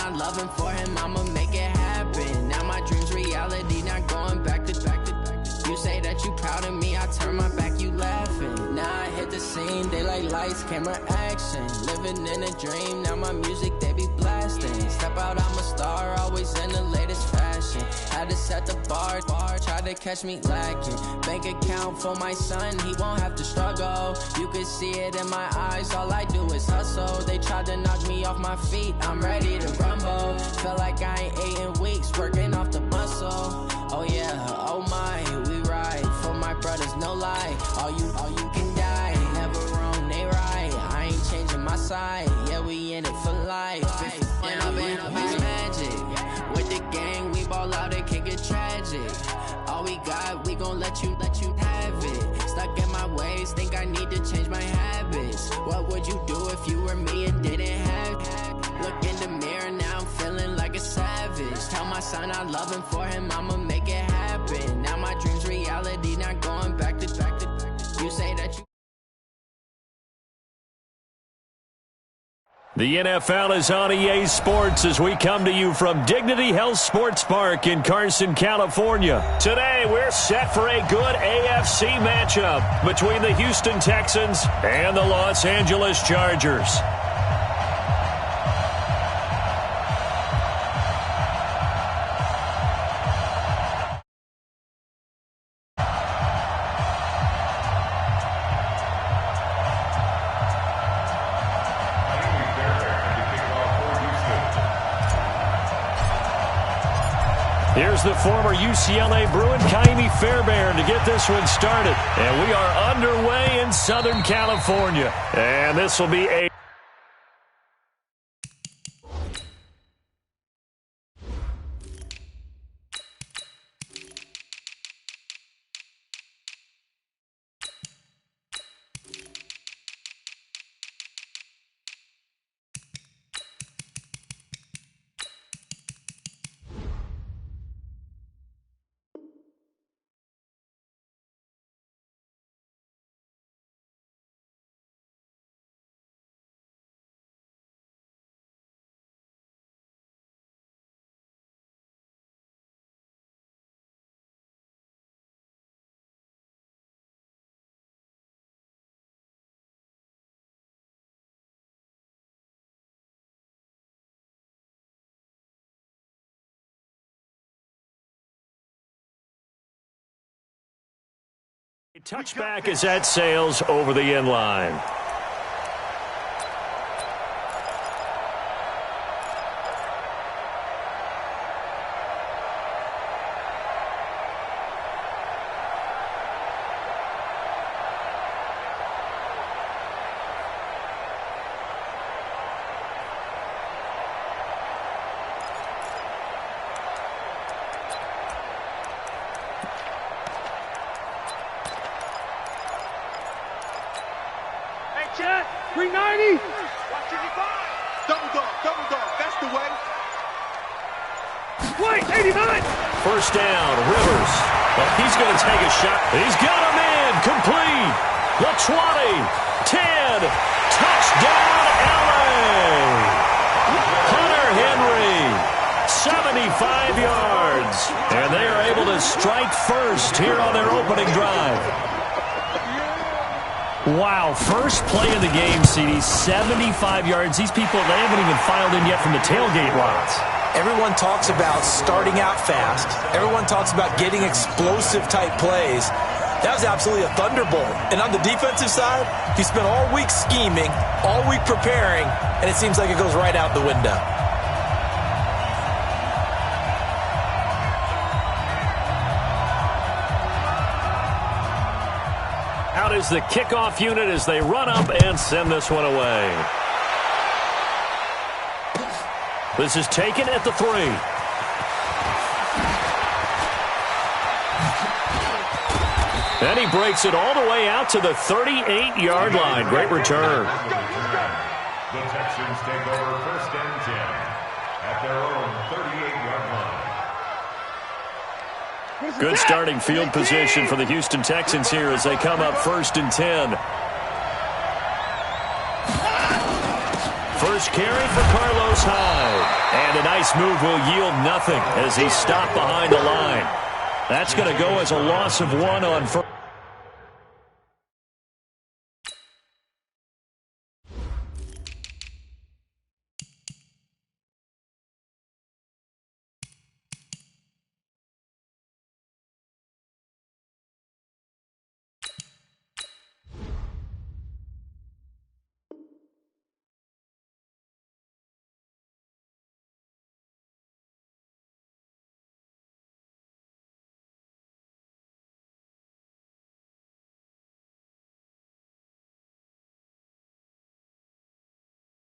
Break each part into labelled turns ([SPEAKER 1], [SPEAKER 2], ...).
[SPEAKER 1] I love him, for him I'ma make it happen. Now my dream's reality, not going back to back to back. You say that you proud of me, I turn my back, you laughing. Now I hit the scene, daylight lights, camera action. Living in a dream, now my music they be blasting. Step out, I'm a star, always in the latest fashion. Had to set the bar, try to catch me lacking. Bank account for my son, he won't have to struggle. You can see it in my eyes, all I do is hustle. They tried to knock me off my feet, I'm ready to rumble. Felt like I ain't ate in weeks, working off the muscle. Oh yeah, oh my, we ride for my brothers, no lie. All you can die, never wrong, they right. I ain't changing my side, yeah, we in it for life. It's magic. With the gang, we ball out, it can get tragic. All we got, we gon' let you have it. Stuck in my ways, think I need to change my habits. What would you do if you were me and didn't have it? Look in the mirror, now I'm feeling like a savage. Tell my son I love him, for him I'ma make it happen. Now my dream's reality, not going back to back to back. You say that you...
[SPEAKER 2] The NFL is on EA Sports as we come to you from Dignity Health Sports Park in Carson, California. Today, we're set for a good AFC matchup between the Houston Texans and the Los Angeles Chargers. Here's the former UCLA Bruin, Kaimi Fairbairn, to get this one started. And we are underway in Southern California. And this will be a... Touchback is at Sales over the end line.
[SPEAKER 3] Jet, 390. Double dog, that's the way. Wait, 89.
[SPEAKER 2] First down, Rivers. Well, he's going to take a shot. He's got him in, complete. The 20, 10, touchdown, LA. Hunter Henry, 75 yards. And they are able to strike first here on their opening drive. Wow, first play of the game, CD, 75 yards. These people, they haven't even filed in yet from the tailgate lots.
[SPEAKER 4] Everyone talks about starting out fast. Everyone talks about getting explosive-type plays. That was absolutely a thunderbolt. And on the defensive side, he spent all week scheming, all week preparing, and it seems like it goes right out the window.
[SPEAKER 2] Out is the kickoff unit as they run up and send this one away. This is taken at the 3. And he breaks it all the way out to the 38-yard line. Great return.
[SPEAKER 5] The Texans take over first and 10 at their own 38-yard line.
[SPEAKER 2] Good starting field position for the Houston Texans here as they come up first and 10. first carry for Carlos Hyde. And a nice move will yield nothing as he's stopped behind the line. That's going to go as a loss of 1 on first.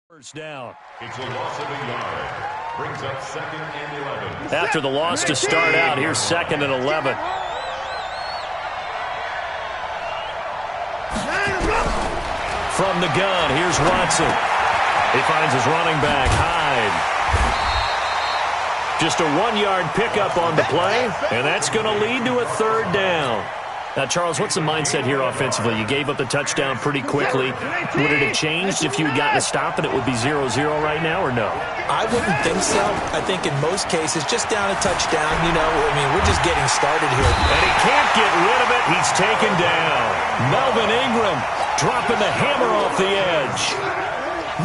[SPEAKER 2] First down.
[SPEAKER 5] It's a loss of a yard. Brings up 2nd and 11.
[SPEAKER 2] After the loss to start out, here's 2nd and 11. From the gun, here's Watson. He finds his running back, Hyde. Just a 1-yard pickup on the play, and that's going to lead to a 3rd down. Now, Charles, what's the mindset here offensively? You gave up the touchdown pretty quickly. Would it have changed if you had gotten a stop and it would be 0-0 right now, or no?
[SPEAKER 4] I wouldn't think so. I think in most cases, just down a touchdown, you know, I mean, we're just getting started here.
[SPEAKER 2] And he can't get rid of it. He's taken down. Melvin Ingram dropping the hammer off the edge.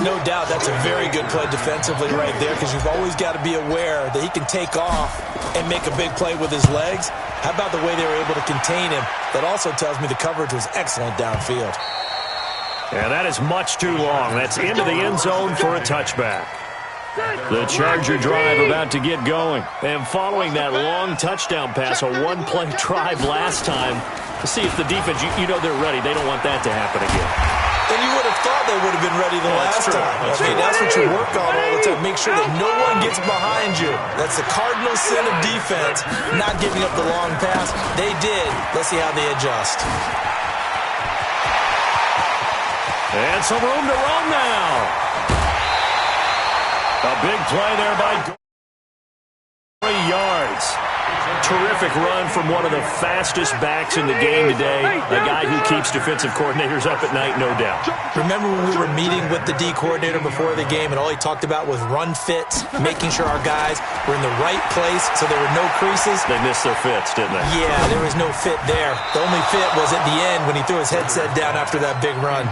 [SPEAKER 4] No doubt that's a very good play defensively right there, because you've always got to be aware that he can take off and make a big play with his legs. How about the way they were able to contain him? That also tells me the coverage was excellent downfield.
[SPEAKER 2] Yeah, that is much too long. That's into the end zone for a touchback. The Charger drive about to get going. And following that long touchdown pass, a one-play drive last time, to see if the defense, you know they're ready. They don't want that to happen again.
[SPEAKER 4] And you would have thought they would have been ready the last time. That's what you work on all the time. Make sure that no one gets behind you. That's the cardinal sin of defense, not giving up the long pass. They did. Let's see how they adjust.
[SPEAKER 2] And some room to run now. A big play there by 3 yards. Terrific run from one of the fastest backs in the game today. A guy who keeps defensive coordinators up at night, no doubt.
[SPEAKER 4] Remember when we were meeting with the D coordinator before the game, and all he talked about was run fits, making sure our guys were in the right place so there were no creases?
[SPEAKER 2] They missed their fits, didn't they?
[SPEAKER 4] Yeah, there was no fit there. The only fit was at the end when he threw his headset down after that big run.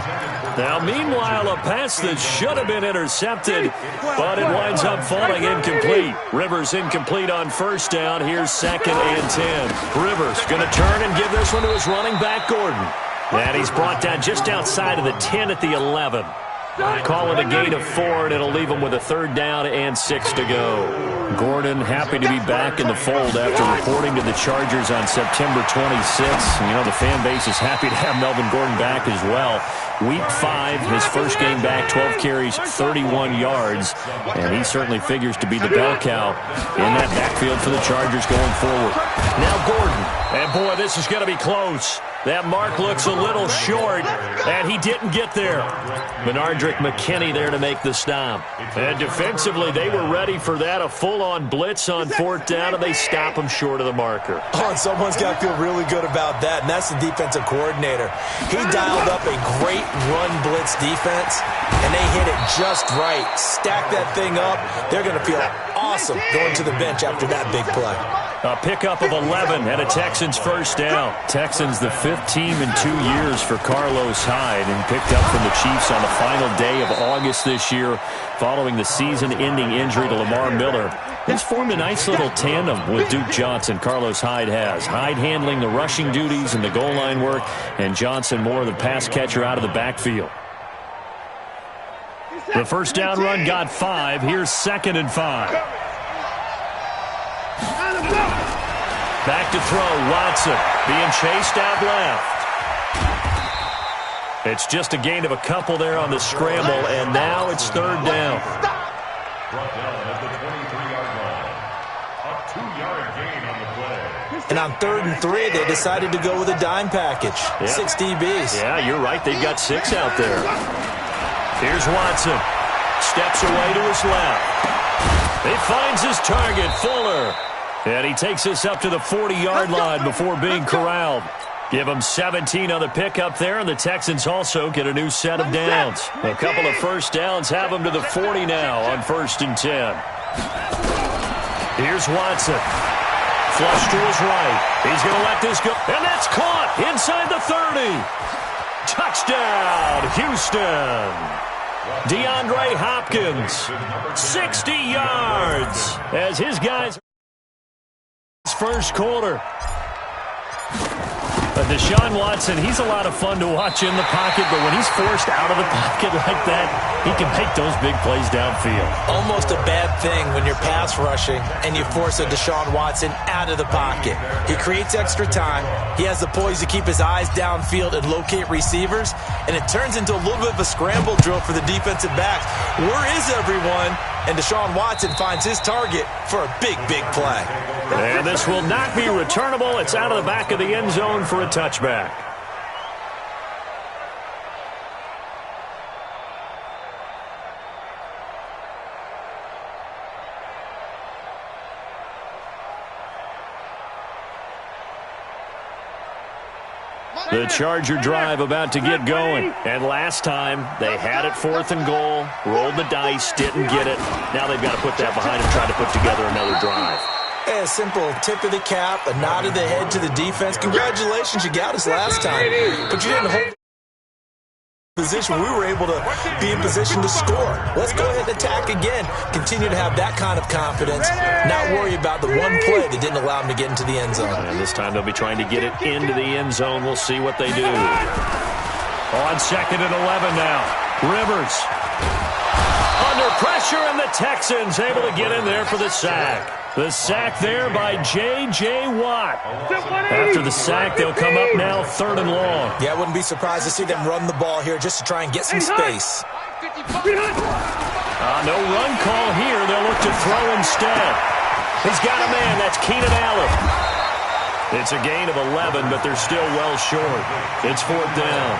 [SPEAKER 2] Now, meanwhile, a pass that should have been intercepted, but it winds up falling incomplete. Rivers incomplete on first down. Here's 2nd and 10. Rivers going to turn and give this one to his running back, Gordon. And he's brought down just outside of the 10 at the 11. Call it a gain of 4, and it'll leave him with a 3rd down and 6 to go. Gordon happy to be back in the fold after reporting to the Chargers on September 26th. You know, the fan base is happy to have Melvin Gordon back as well. Week 5, his first game back, 12 carries, 31 yards. And he certainly figures to be the bell cow in that backfield for the Chargers going forward. Now Gordon. And boy, this is going to be close. That mark looks a little short, and he didn't get there. Benardrick McKinney there to make the stop. And defensively, they were ready for that, a full-on blitz on 4th down, and they stop him short of the marker.
[SPEAKER 4] Oh, and someone's got to feel really good about that, and that's the defensive coordinator. He dialed up a great run blitz defense, and they hit it just right. Stack that thing up. They're going to feel awesome going to the bench after that big play.
[SPEAKER 2] A pickup of 11 and a Texans first down. Texans the 5th team in 2 years for Carlos Hyde, and picked up from the Chiefs on the final day of August this year following the season-ending injury to Lamar Miller. He's formed a nice little tandem with Duke Johnson, Carlos Hyde has. Hyde handling the rushing duties and the goal line work, and Johnson more of the pass catcher out of the backfield. The first down run got 5. Here's 2nd and 5. Back to throw, Watson being chased out left. It's just a gain of a couple there on the scramble, and now it's 3rd down.
[SPEAKER 5] Brought down at the 23-yard line. A 2-yard gain on the play.
[SPEAKER 4] And on 3rd and 3, they decided to go with a dime package.
[SPEAKER 2] Yeah.
[SPEAKER 4] 6 DBs.
[SPEAKER 2] Yeah, you're right. They've got 6 out there. Here's Watson. Steps away to his left. He finds his target, Fuller. And he takes us up to the 40-yard line before being corralled. Give them 17 on the pickup there, and the Texans also get a new set of downs. A couple of first downs have them to the 40 now on 1st and 10. Here's Watson. Flush to his right. He's going to let this go. And that's caught inside the 30. Touchdown, Houston. DeAndre Hopkins, 60 yards as his guys. First quarter. Deshaun Watson, he's a lot of fun to watch in the pocket, but when he's forced out of the pocket like that, he can make those big plays downfield.
[SPEAKER 4] Almost a bad thing when you're pass rushing and you force a Deshaun Watson out of the pocket. He creates extra time. He has the poise to keep his eyes downfield and locate receivers, and it turns into a little bit of a scramble drill for the defensive backs. Where is everyone? And Deshaun Watson finds his target for a big, big play.
[SPEAKER 2] And this will not be returnable. It's out of the back of the end zone for a touchback. The Charger drive about to get going. And last time, they had it 4th and goal, rolled the dice, didn't get it. Now they've got to put that behind them, try to put together another drive.
[SPEAKER 4] A simple tip of the cap, a nod of the head to the defense. Congratulations, you got us last time. But you didn't hold position. We were able to be in position to score. Let's go ahead and attack again. Continue to have that kind of confidence. Not worry about the one play that didn't allow them to get into the end zone.
[SPEAKER 2] And this time they'll be trying to get it into the end zone. We'll see what they do. On 2nd and 11 now. Rivers. Under pressure, and the Texans able to get in there for the sack. The sack there by J.J. Watt. After the sack, they'll come up now 3rd and long.
[SPEAKER 4] Yeah, I wouldn't be surprised to see them run the ball here just to try and get some space.
[SPEAKER 2] No run call here. They'll look to throw instead. He's got a man. That's Keenan Allen. It's a gain of 11, but they're still well short. It's 4th down.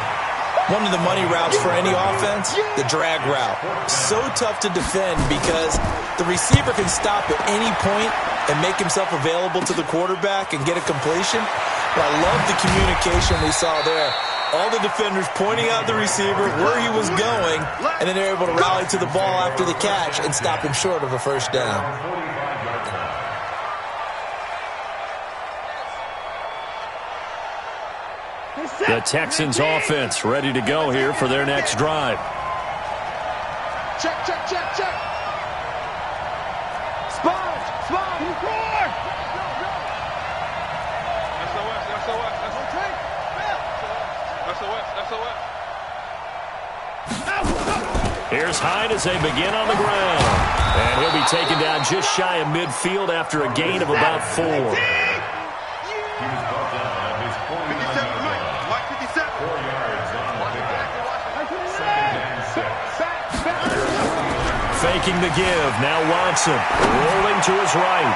[SPEAKER 4] One of the money routes for any offense, the drag route. So tough to defend because the receiver can stop at any point and make himself available to the quarterback and get a completion. But I love the communication we saw there. All the defenders pointing out the receiver, where he was going, and then they're able to rally to the ball after the catch and stop him short of a first down.
[SPEAKER 2] The Texans offense ready to go here for their next drive.
[SPEAKER 3] Check, check, check, check. Sponge, sponge, record.
[SPEAKER 2] Here's Hyde as they begin on the ground. And he'll be taken down just shy of midfield after a gain of about 4. Faking the give. Now Watson rolling to his right.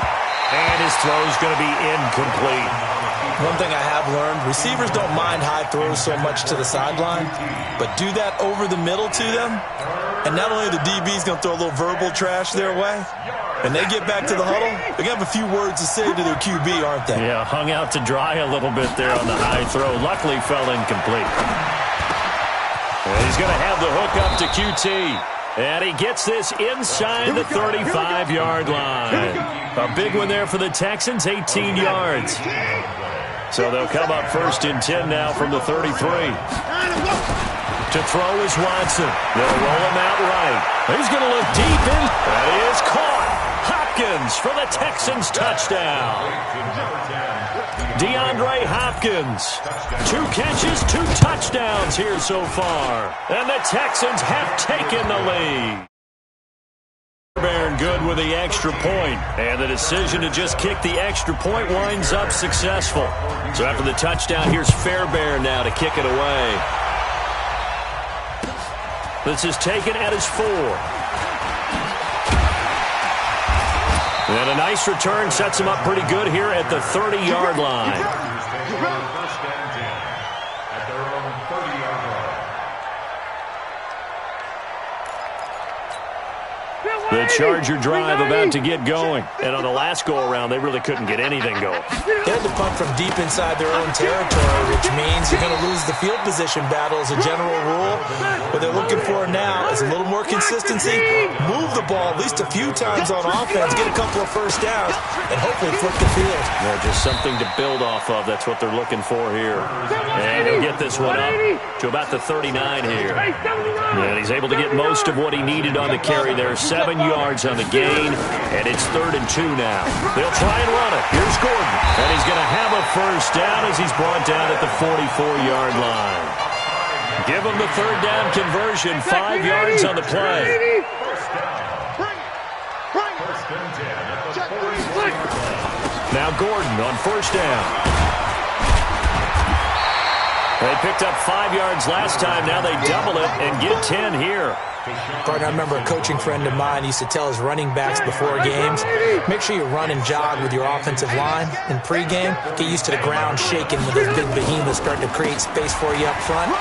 [SPEAKER 2] And his throw's going to be incomplete.
[SPEAKER 4] One thing I have learned, receivers don't mind high throws so much to the sideline, but do that over the middle to them, and not only the DB's going to throw a little verbal trash their way, and they get back to the huddle, they're going to have a few words to say to their QB, aren't they?
[SPEAKER 2] Yeah, hung out to dry a little bit there on the high throw. Luckily fell incomplete. And he's going to have the hook up to QT. And he gets this inside the 35-yard line. A big one there for the Texans, 18 yards. So they'll come up 1st and 10 now from the 33. To throw is Watson. They'll roll him out right. He's going to look deep in. That is caught. Hopkins for the Texans touchdown. DeAndre Hopkins. 2 catches, 2 touchdowns here so far. And the Texans have taken the lead. Fairbairn good with the extra point. And the decision to just kick the extra point winds up successful. So after the touchdown, here's Fairbairn now to kick it away. This is taken at his 4. And a nice return sets him up pretty good here at the 30-yard line.
[SPEAKER 5] First and 10 at their own 30-yard line.
[SPEAKER 2] The Charger drive about to get going. And on the last go-around, they really couldn't get anything going.
[SPEAKER 4] They had to punt from deep inside their own territory, which means you're going to lose the field position battle as a general rule. What they're looking for now is a little more consistency, move the ball at least a few times on offense, get a couple of first downs, and hopefully flip the field.
[SPEAKER 2] Yeah, just something to build off of. That's what they're looking for here. And he'll get this one up to about the 39 here. And he's able to get most of what he needed on the carry there. 7 yards on the gain, and it's 3rd and 2 now. They'll try and run it. Here's Gordon, and he's going to have a first down as he's brought down at the 44-yard line. Give him the 3rd down conversion, 5 yards on the play. Now Gordon on 1st down. They picked up 5 yards last time. Now they double it and get 10 here.
[SPEAKER 4] Partner, I remember a coaching friend of mine used to tell his running backs before games, make sure you run and jog with your offensive line in pregame. Get used to the ground shaking when those big behemoths start to create space for you up front.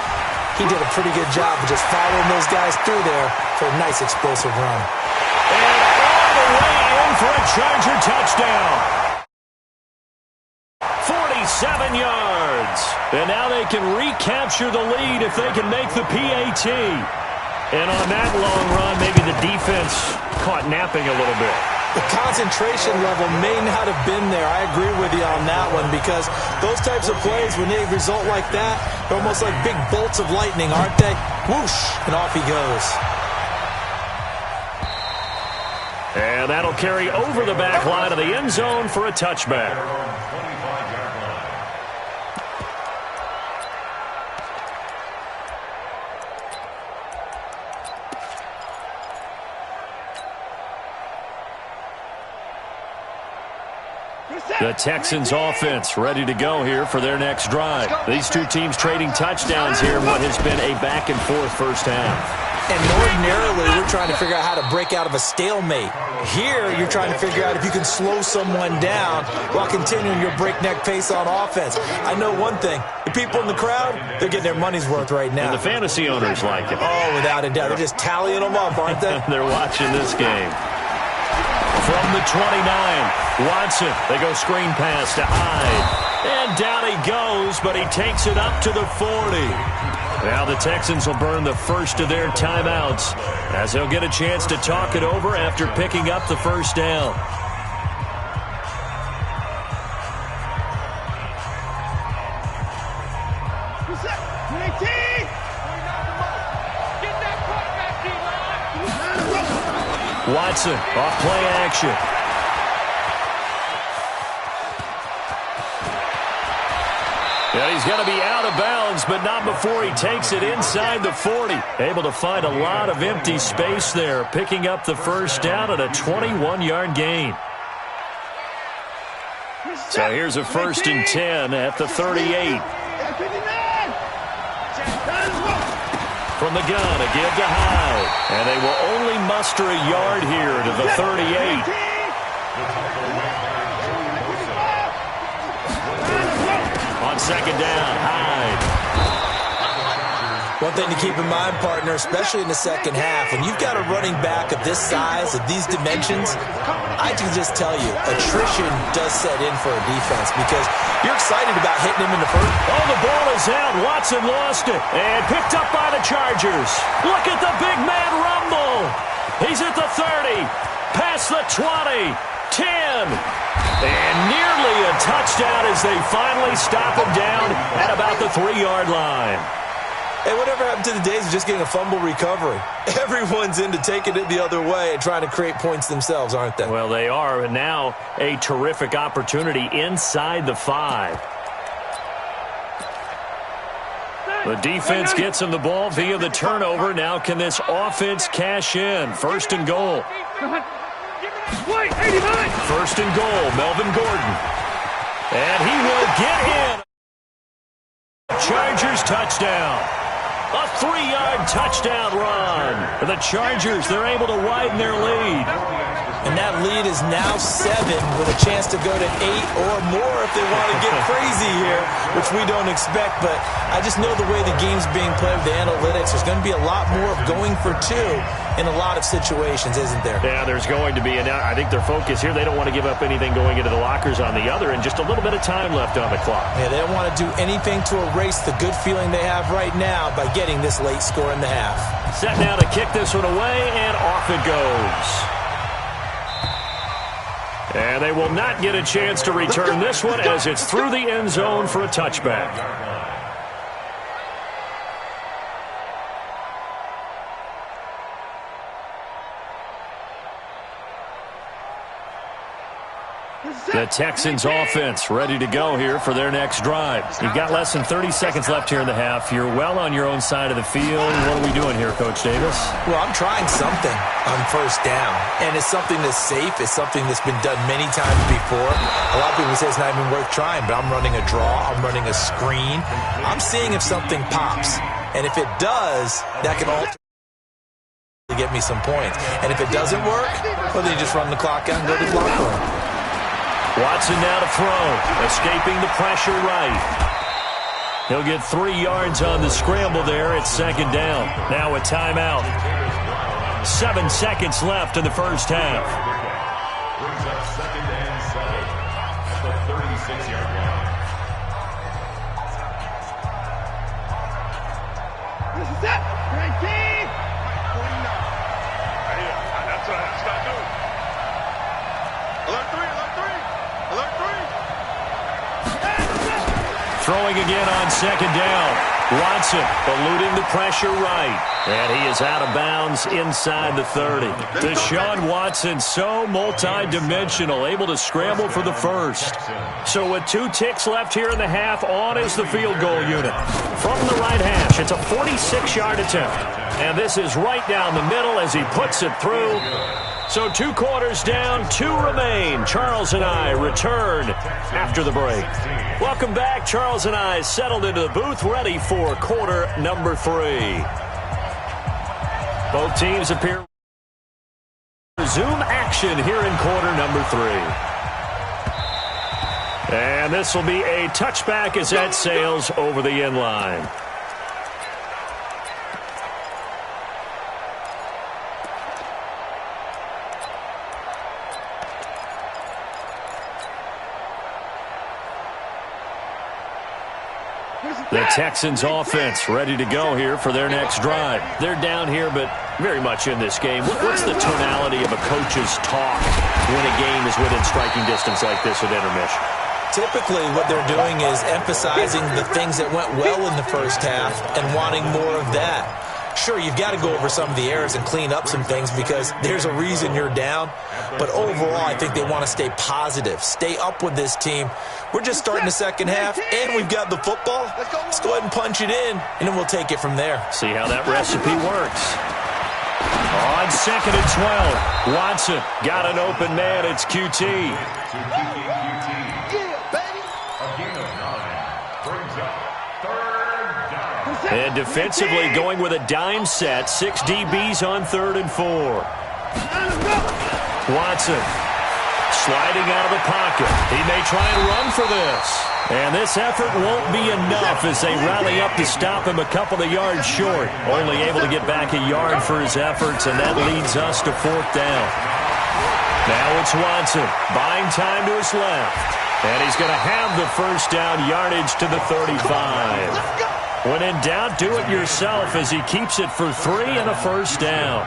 [SPEAKER 4] He did a pretty good job of just following those guys through there for a nice explosive run.
[SPEAKER 2] And all the way in for a Charger touchdown. 47 yards. And now they can recapture the lead if they can make the PAT. And on that long run, maybe the defense caught napping a little bit.
[SPEAKER 4] The concentration level may not have been there. I agree with you on that one because those types of plays, when they result like that, they're almost like big bolts of lightning, aren't they? Whoosh, and off he goes.
[SPEAKER 2] And that'll carry over the back line of the end zone for a touchback. The Texans offense ready to go here for their next drive. These two teams trading touchdowns here in what has been a back-and-forth first half.
[SPEAKER 4] And ordinarily, we're trying to figure out how to break out of a stalemate. Here, you're trying to figure out if you can slow someone down while continuing your breakneck pace on offense. I know one thing. The people in the crowd, they're getting their money's worth right now.
[SPEAKER 2] And the fantasy owners like it.
[SPEAKER 4] Oh, without a doubt. They're just tallying them up, aren't they?
[SPEAKER 2] They're watching this game. From the 29, Watson, they go screen pass to Hyde. And down he goes, but he takes it up to the 40. Now the Texans will burn the first of their timeouts as they'll get a chance to talk it over after picking up the first down. Watson off play action. Yeah, he's going to be out of bounds, but not before he takes it inside the 40. Able to find a lot of empty space there, picking up the first down at a 21-yard gain. So here's a 1st and 10 at the 38. From the gun, a give to Hyde. And they will only muster a yard here to the 38. On 2nd down, Hyde.
[SPEAKER 4] One thing to keep in mind, partner, especially in the second half, when you've got a running back of this size, of these dimensions, I can just tell you, attrition does set in for a defense because you're excited about hitting him in the first.
[SPEAKER 2] Oh, the ball is out. Watson lost it and picked up by the Chargers. Look at the big man rumble. He's at the 30, past the 20, 10, and nearly a touchdown as they finally stop him down at about the 3-yard line.
[SPEAKER 4] Hey, whatever happened to the days of just getting a fumble recovery? Everyone's into taking it the other way and trying to create points themselves, aren't they?
[SPEAKER 2] Well, they are, and now a terrific opportunity inside the 5. The defense gets him the ball via the turnover. Now can this offense cash in? 1st and goal. 1st and goal, Melvin Gordon. And he will get in. Chargers touchdown. A 3-yard touchdown run. The Chargers, they're able to widen their lead.
[SPEAKER 4] And that lead is now 7 with a chance to go to 8 or more if they want to get crazy here, which we don't expect. But I just know the way the game's being played with the analytics, there's going to be a lot more of going for 2 in a lot of situations, isn't there?
[SPEAKER 2] Yeah, there's going to be. And I think their focus here, they don't want to give up anything going into the lockers on the other, and just a little bit of time left on the clock.
[SPEAKER 4] Yeah, they don't want to do anything to erase the good feeling they have right now by getting this late score in the half.
[SPEAKER 2] Set now to kick this one away, and off it goes. And they will not get a chance to return this one as it's through the end zone for a touchback. The Texans offense ready to go here for their next drive. You've got less than 30 seconds left here in the half. You're well on your own side of the field. What are we doing here, Coach Davis?
[SPEAKER 4] Well, I'm trying something on first down, and it's something that's safe. It's something that's been done many times before. A lot of people say it's not even worth trying, but I'm running a draw. I'm running a screen. I'm seeing if something pops, and if it does, that can alter to get me some points. And if it doesn't work, well, then you just run the clock out and go to the locker room.
[SPEAKER 2] Watson now to throw, escaping the pressure right. He'll get 3 yards on the scramble there at second down. Now a timeout. 7 seconds left in the first half.
[SPEAKER 5] Brings up 2nd and 7 at the 36-yard line.
[SPEAKER 3] This is it. Great team. 49. That's what I do. Alert 3, alert 3. Alert 3.
[SPEAKER 2] Throwing again on second down. Watson eluding the pressure right. And he is out of bounds inside the 30. Deshaun Watson, so multi-dimensional, able to scramble for the first. So with 2 ticks left here in the half, on is the field goal unit. From the right hash, it's a 46-yard attempt. And this is right down the middle as he puts it through. So 2 quarters down, 2 remain. Charles and I return after the break. Welcome back. Charles and I settled into the booth, ready for quarter number 3. Both teams appear to resume action here in quarter number 3. And this will be a touchback as that sails over the end line. The Texans offense ready to go here for their next drive. They're down here, but very much in this game. What's the tonality of a coach's talk when a game is within striking distance like this at intermission?
[SPEAKER 4] Typically, what they're doing is emphasizing the things that went well in the first half and wanting more of that. Sure, you've got to go over some of the errors and clean up some things because there's a reason you're down. But overall, I think they want to stay positive, stay up with this team. We're just starting the second half, and we've got the football. Let's go ahead and punch it in, and then we'll take it from there.
[SPEAKER 2] See how that recipe works. On 2nd and 12, Watson got an open man. It's QT. And defensively going with a dime set. 6 DBs on 3rd and 4. Watson sliding out of the pocket. He may try and run for this. And this effort won't be enough as they rally up to stop him a couple of yards short. Only able to get back a yard for his efforts, and that leads us to 4th down. Now it's Watson buying time to his left. And he's going to have the first down yardage to the 35. When in doubt, do it yourself as he keeps it for 3 and a first down.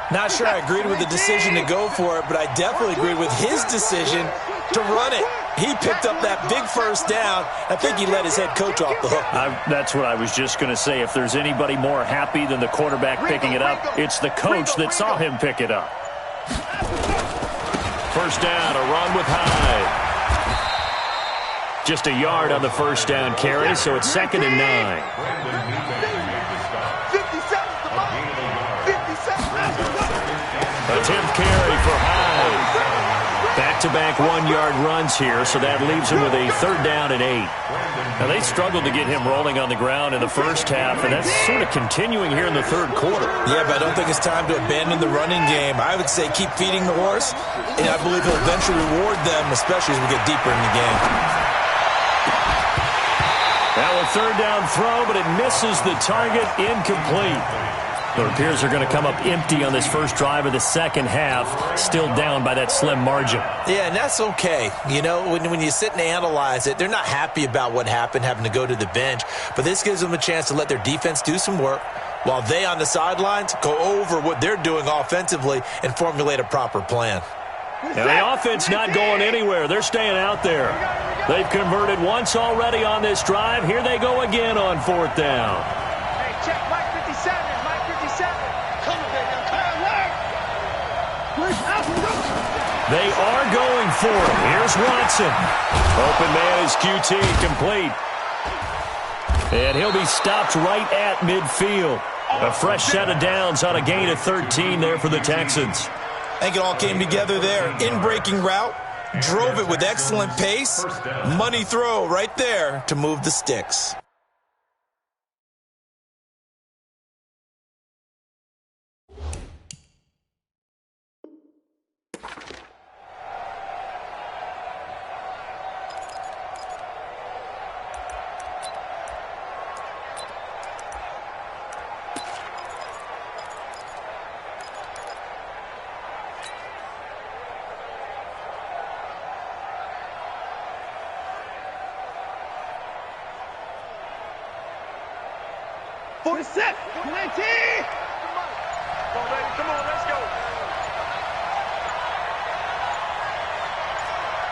[SPEAKER 4] Not sure I agreed with the decision to go for it, but I definitely agreed with his decision to run it. He picked up that big first down. I think he let his head coach off the hook.
[SPEAKER 2] That's what I was just going to say. If there's anybody more happy than the quarterback picking it up, it's the coach that saw him pick it up. First down, a run with Hyde. Just a yard on the first down carry, so it's 2nd and 9. 10th carry for Hyde. Back-to-back one-yard runs here, so that leaves him with a 3rd down and 8. Now, they struggled to get him rolling on the ground in the first half, and that's sort of continuing here in the 3rd quarter.
[SPEAKER 4] Yeah, but I don't think it's time to abandon the running game. I would say keep feeding the horse, and I believe he'll eventually reward them, especially as we get deeper in the game.
[SPEAKER 2] Now a 3rd down throw, but it misses the target, incomplete. It appears they're going to come up empty on this first drive of the second half, still down by that slim margin. Yeah, and that's okay. You know, when you sit and analyze it, they're not happy about what happened, having to go to the bench. But this gives them a chance to let their defense do some work while they on the sidelines go over what they're doing offensively and formulate a proper plan. And the offense not going anywhere. They're staying out there. They've converted once already on this drive. Here they go again on 4th down.
[SPEAKER 3] Hey, check Mike 57. Mike 57. Come on, baby.
[SPEAKER 2] They are going for it. Here's Watson. Open man is QT, complete. And he'll be stopped right at midfield. A fresh set of downs on a gain of 13 there for the Texans.
[SPEAKER 4] I think it all came together there. In-breaking route, drove it with excellent pace. Money throw right there to move the sticks.
[SPEAKER 3] Set. 20. Come on, baby. Come on, let's go.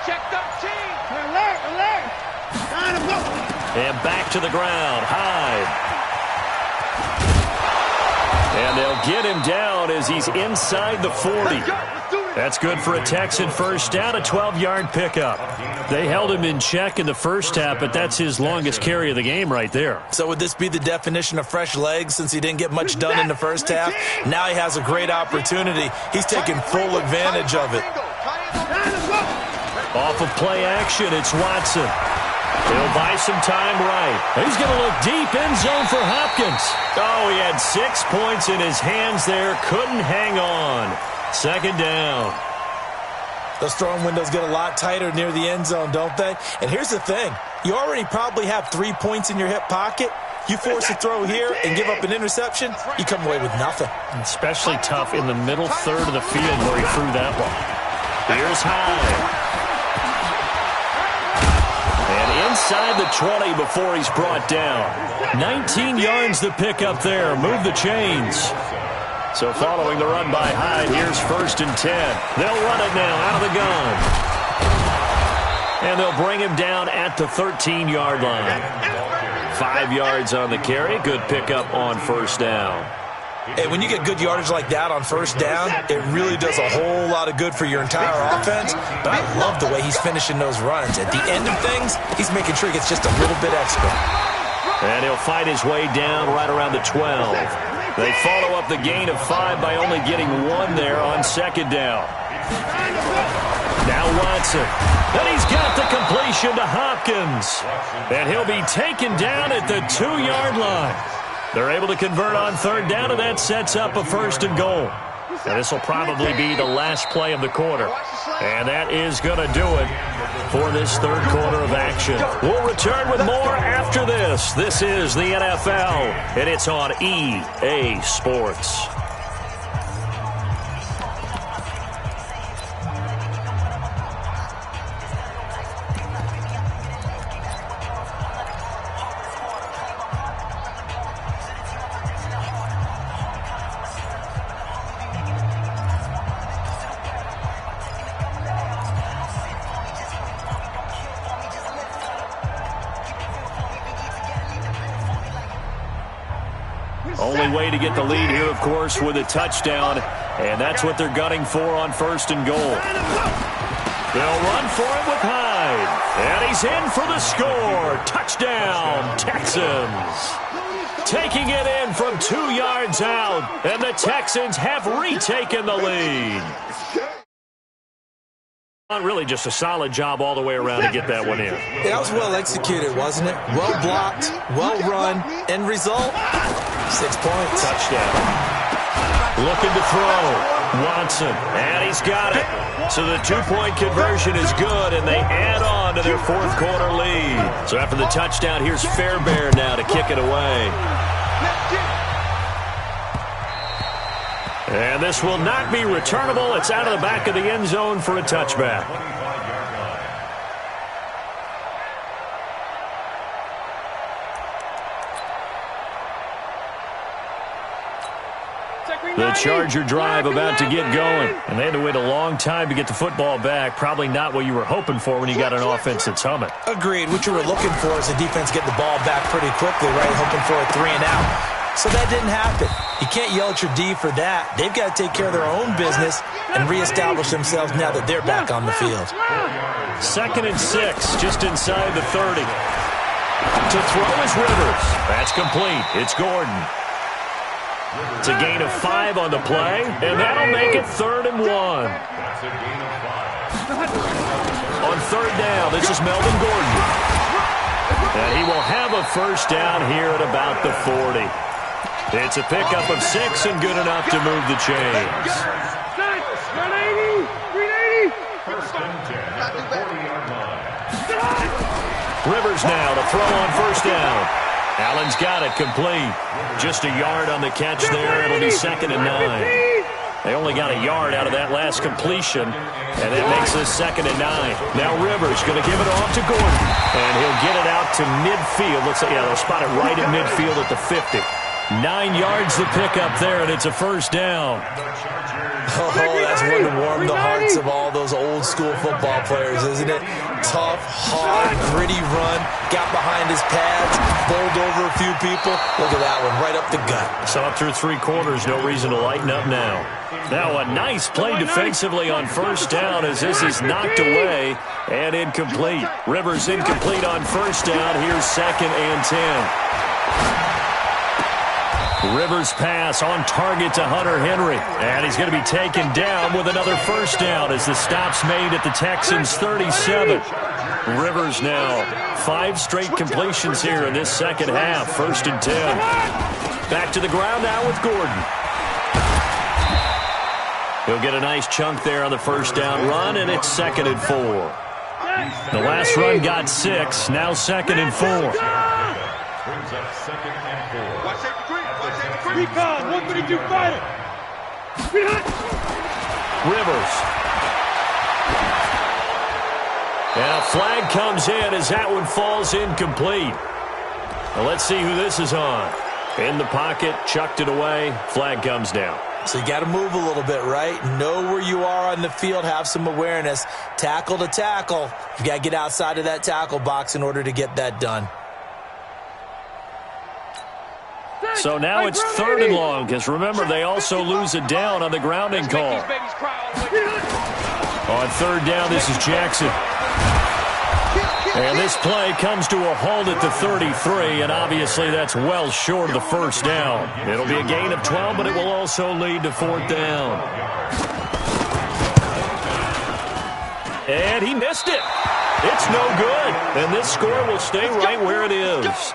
[SPEAKER 3] Check 13. Alert, alert. Time to go.
[SPEAKER 2] And back to the ground. Hyde. And they'll get him down as he's inside the 40. That's good for a Texan first down, a 12-yard pickup. They held him in check in the first half, but that's his longest carry of the game right there.
[SPEAKER 4] So would this be the definition of fresh legs since he didn't get much done in the first half? Now he has a great opportunity. He's taking full advantage of it.
[SPEAKER 2] Off of play action, it's Watson. He'll buy some time right. He's going to look deep end zone for Hopkins. Oh, he had 6 points in his hands there. Couldn't hang on. 2nd down.
[SPEAKER 4] Those throwing windows get a lot tighter near the end zone, don't they? And here's the thing. You already probably have 3 points in your hip pocket. You force a throw here and give up an interception, you come away with nothing.
[SPEAKER 2] Especially tough in the middle third of the field where he threw that one. Here's Hyde. And inside the 20 before he's brought down. 19 yards to pick up there. Move the chains. So following the run by Hyde, here's 1st and 10. They'll run it now out of the gun. And they'll bring him down at the 13-yard line. 5 yards on the carry. Good pickup on 1st down.
[SPEAKER 4] Hey, when you get good yardage like that on 1st down, it really does a whole lot of good for your entire offense. But I love the way he's finishing those runs. At the end of things, he's making sure he gets just a little bit extra.
[SPEAKER 2] And he'll fight his way down right around the 12. They follow up the gain of 5 by only getting 1 there on 2nd down. Now Watson. And he's got the completion to Hopkins. And he'll be taken down at the 2-yard line. They're able to convert on 3rd down, and that sets up a 1st and goal. Now this will probably be the last play of the quarter. And that is going to do it for this 3rd quarter of action. We'll return with more after this. This is the NFL, and it's on EA Sports. Only way to get the lead here, of course, with a touchdown, and that's what they're gunning for on 1st and goal. They'll run for it with Hyde, and he's in for the score. Touchdown, Texans. Taking it in from 2 yards out, and the Texans have retaken the lead. Really just a solid job all the way around to get that one in.
[SPEAKER 4] That was well executed, wasn't it? Well blocked, well run, end result, 6 points.
[SPEAKER 2] Touchdown. Looking to throw. Watson, and he's got it. So the two-point conversion is good, and they add on to their fourth quarter lead. So after the touchdown, here's Fairbairn now to kick it away. And this will not be returnable. It's out of the back of the end zone for a touchback. The Charger drive about to get going. And they had to wait a long time to get the football back. Probably not what you were hoping for when you got an offense that's humming.
[SPEAKER 4] Agreed. What you were looking for is the defense get the ball back pretty quickly, right? Hoping for a 3 and out. So that didn't happen. You can't yell at your D for that. They've got to take care of their own business and reestablish themselves now that they're back on the field.
[SPEAKER 2] 2nd and 6, just inside the 30. To throw is Rivers. That's complete. It's Gordon. It's a gain of 5 on the play, and that'll make it 3rd and 1. On 3rd down, this is Melvin Gordon. And he will have a first down here at about the 40. It's a pickup of 6 and good enough to move the chains. Rivers now to throw on 1st down. Allen's got it complete. Just a yard on the catch there. It'll be 2nd and 9. They only got a yard out of that last completion, and that makes this 2nd and 9. Now Rivers going to give it off to Gordon, and he'll get it out to midfield. Looks like, yeah, they'll spot it right in midfield at the 50. 9 yards to pick up there, and it's a first down.
[SPEAKER 4] Oh, that's one to warm the hearts of all those old school football players, isn't it? Tough, hard, gritty run, got behind his pads, bowled over a few people. Look at that one, right up the gut.
[SPEAKER 2] So up through 3 quarters, no reason to lighten up now. Now a nice play defensively on 1st down as this is knocked away and incomplete. Rivers incomplete on 1st down. Here's 2nd and 10. Rivers pass on target to Hunter Henry. And he's going to be taken down with another first down as the stop's made at the Texans' 37. Rivers now 5 straight completions here in this second half. 1st and 10. Back to the ground now with Gordon. He'll get a nice chunk there on the first down run, and it's 2nd and 4. The last run got 6. Now 2nd and 4.
[SPEAKER 5] Brings up 2nd and 4.
[SPEAKER 3] Watch out for 3. Recon, 132 fighter.
[SPEAKER 2] Rivers. And a flag comes in as that one falls incomplete. Now let's see who this is on. In the pocket, chucked it away. Flag comes down.
[SPEAKER 4] So you got to move a little bit, right? Know where you are on the field, have some awareness. Tackle to tackle. You got to get outside of that tackle box in order to get that done.
[SPEAKER 2] So now it's 3rd and long, because remember, they also lose a down on the grounding call. On 3rd down, this is Jackson. And this play comes to a halt at the 33, and obviously that's well short of the first down. It'll be a gain of 12, but it will also lead to 4th down. And he missed it. It's no good. And this score will stay right where it is.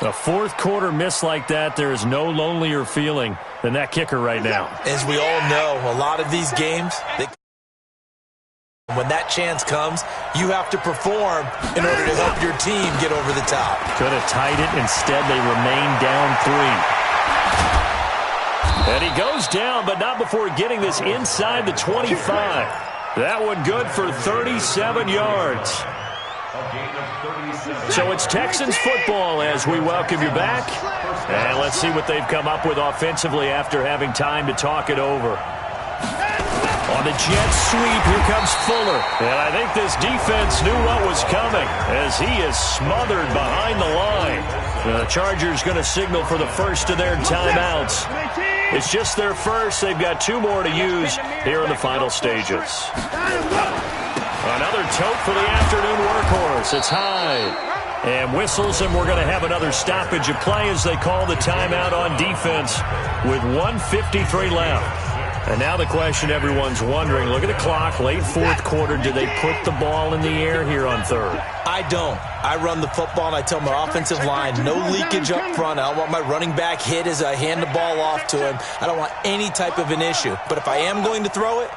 [SPEAKER 2] A 4th quarter miss like that, there is no lonelier feeling than that kicker right now.
[SPEAKER 4] As we all know, a lot of these games, when that chance comes, you have to perform in order to help your team get over the top.
[SPEAKER 2] Could have tied it. Instead, they remain down 3. And he goes down, but not before getting this inside the 25. That one good for 37 yards. So it's Texans football as we welcome you back. And let's see what they've come up with offensively after having time to talk it over. On the jet sweep, here comes Fuller. And I think this defense knew what was coming as he is smothered behind the line. The Chargers going to signal for the first of their timeouts. It's just their first. They've got 2 more to use here in the final stages. Another tote for the afternoon workhorse. It's high. And whistles, and we're going to have another stoppage of play as they call the timeout on defense with 1:53 left. And now the question everyone's wondering, look at the clock, late fourth quarter, do they put the ball in the air here on third?
[SPEAKER 4] I don't. I run the football, and I tell my offensive line, no leakage up front. I don't want my running back hit as I hand the ball off to him. I don't want any type of an issue. But if I am going to throw it,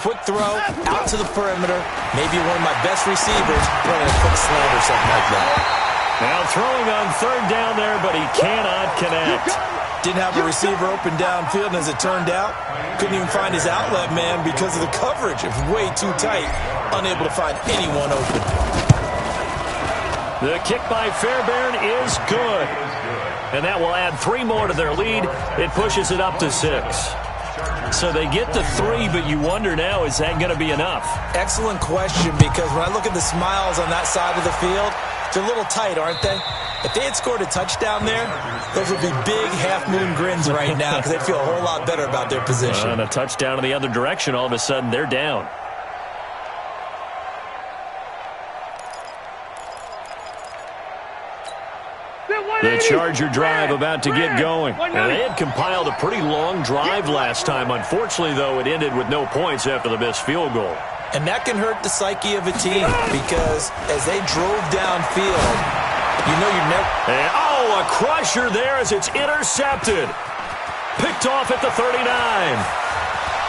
[SPEAKER 4] quick throw, out to the perimeter, maybe one of my best receivers running a quick slant or something like that.
[SPEAKER 2] Now throwing on third down there, but he cannot connect.
[SPEAKER 4] Didn't have a receiver open downfield, and as it turned out, couldn't even find his outlet man because of the coverage. It was way too tight, unable to find anyone open.
[SPEAKER 2] The kick by Fairbairn is good. And that will add 3 more to their lead. It pushes it up to 6. So they get the 3, but you wonder now, is that going to be enough?
[SPEAKER 4] Excellent question, because when I look at the smiles on that side of the field, they're a little tight, aren't they? If they had scored a touchdown there, those would be big half-moon grins right now because they'd feel a whole lot better about their position.
[SPEAKER 2] And a touchdown in the other direction, all of a sudden they're down. The Charger drive about to get going. And they had compiled a pretty long drive last time. Unfortunately, though, it ended with no points after the missed field goal.
[SPEAKER 4] And that can hurt the psyche of a team because as they drove downfield, you know you're never...
[SPEAKER 2] And, a crusher there as it's intercepted. Picked off at the 39.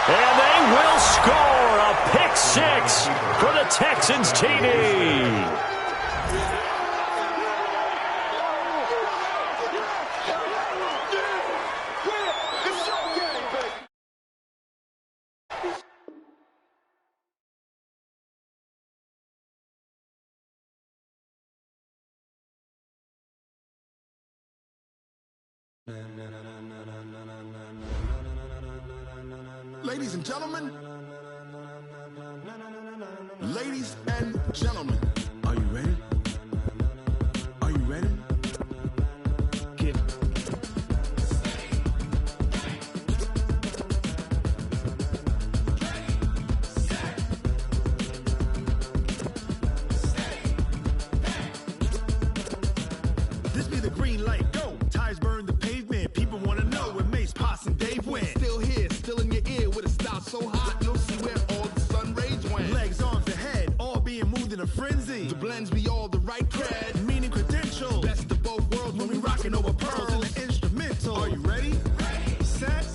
[SPEAKER 2] And they will score a pick 6 for the Texans TD.
[SPEAKER 6] Ladies and gentlemen, are you ready? Are you ready? Get it. This be the green light, go. Tires burn the pavement. People want to know when Mace, Potts, and Dave went. Still here, still in your ear with a style so hot, you'll see where all the sun rays went. Legs, arms, and head, all being moved in a frenzy. The blends be all the right cred, meaning credentials. Best of both worlds when we rockin' over pearls in the instrumental. Are you ready? Ready. Set.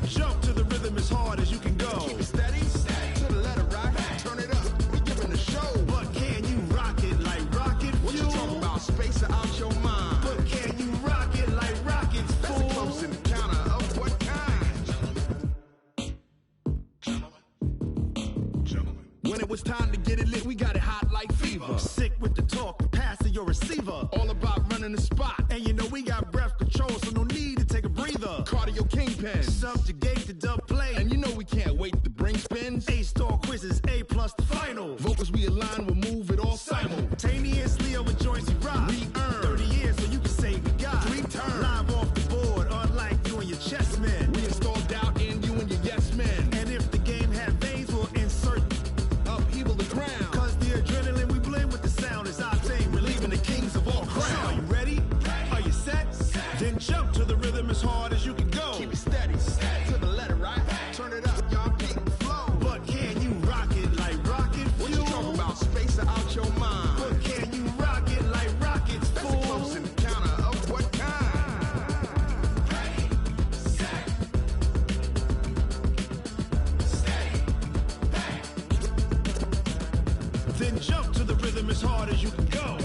[SPEAKER 6] Jump to the rhythm as hard as you can go. Keep it steady. To the letter right. Turn it up. We giving the show. But can you rock it like rocket fuel? What you talking about? Space out your mind. But can you rock it like rockets, fool? That's a close encounter of what kind? Gentlemen. When it was time to get it lit, we got it hot like fever. Sick with the talk, pass to your receiver. All about running the spot. And you know we got breath control, so no need to take a breather. Cardio kingpin. Subjugate the dub play. And you know we can't wait to bring spins. A-star quizzes, A+ the final. Vocals we align, we'll move it all simultaneously over joints we rock. We earn 30 years so you can say we got 3 turns. Live off the board, unlike you and your chess men. We install doubt in you and your yes men. And if the game had veins, we'll insert upheaval the ground. Cause the adrenaline we blend with the sound is our thing, relieving the kings of all crowns. So are you ready? Are you set? Then jump to the rhythm as hard as you can go. Keep it steady, to the letter right. Turn it up, y'all keep the flow. But can you rock it like rocket fuel? What you talking about? Space out your mind. But can you rock it like rockets, fool? That's a close encounter of what kind? Ready, set, steady, back. Then jump to the rhythm as hard as you can go.